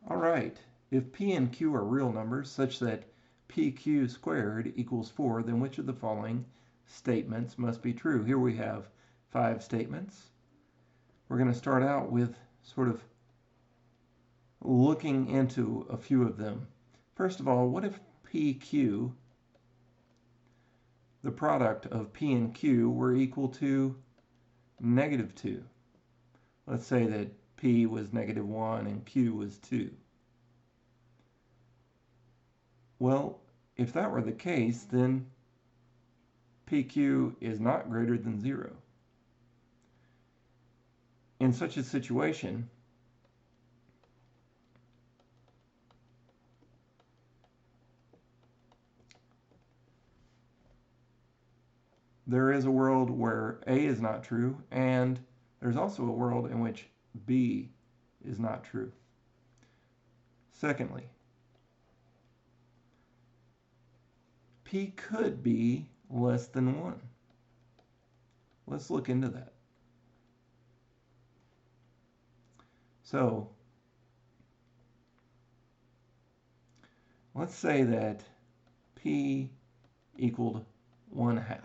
All right, if p and q are real numbers such that pq squared equals 4, then which of the following statements must be true? Here we have 5 statements. We're going to start out with sort of looking into a few of them. First of all, what if pq, the product of p and q, were equal to -2? Let's say that p was -1 and q was 2. Well, if that were the case, then PQ is not greater than 0. In such a situation, there is a world where A is not true, and there's also a world in which B is not true. Secondly, P could be less than 1. Let's look into that. So, let's say that P equaled 1/2.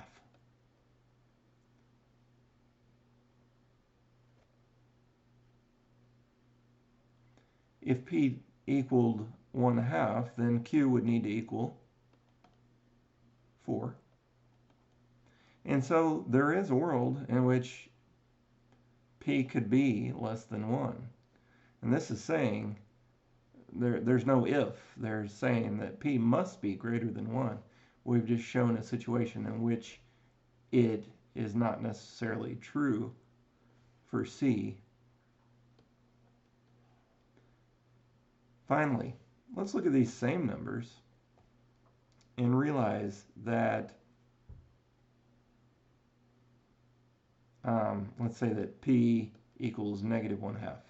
If P equaled 1/2, then Q would need to equal 4. And so there is a world in which P could be less than 1. And this is saying, there's no if. They're saying that P must be greater than 1. We've just shown a situation in which it is not necessarily true for C. Finally, let's look at these same numbers and realize that let's say that P equals -1/2.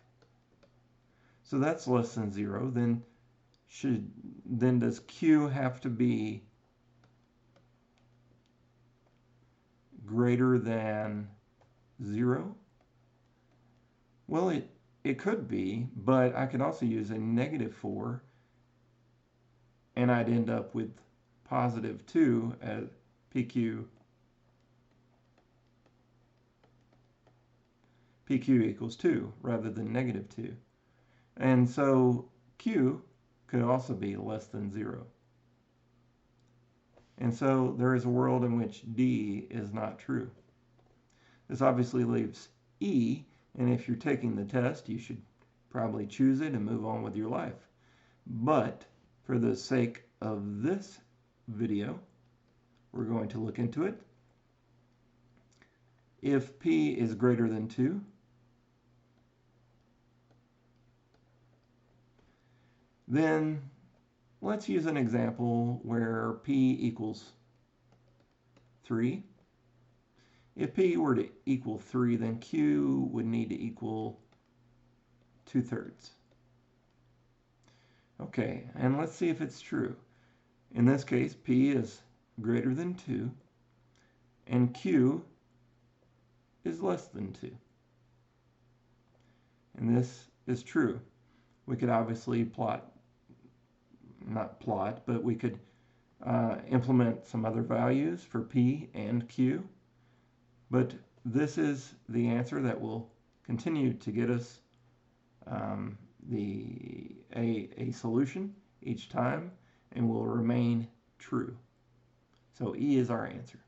So that's less than 0. Then does Q have to be greater than 0? Well, it could be, but I could also use a -4, and I'd end up with +2 as PQ equals 2 rather than -2. And so Q could also be less than 0. And so there is a world in which D is not true. This obviously leaves E, and if you're taking the test, you should probably choose it and move on with your life. But for the sake of this video, we're going to look into it. If P is greater than 2, then let's use an example where P equals 3. If P were to equal 3, then Q would need to equal 2/3. Okay, and let's see if it's true. In this case, P is greater than 2, and Q is less than 2. And this is true. We could obviously we could implement some other values for P and Q. But this is the answer that will continue to get us a solution each time and will remain true. So E is our answer.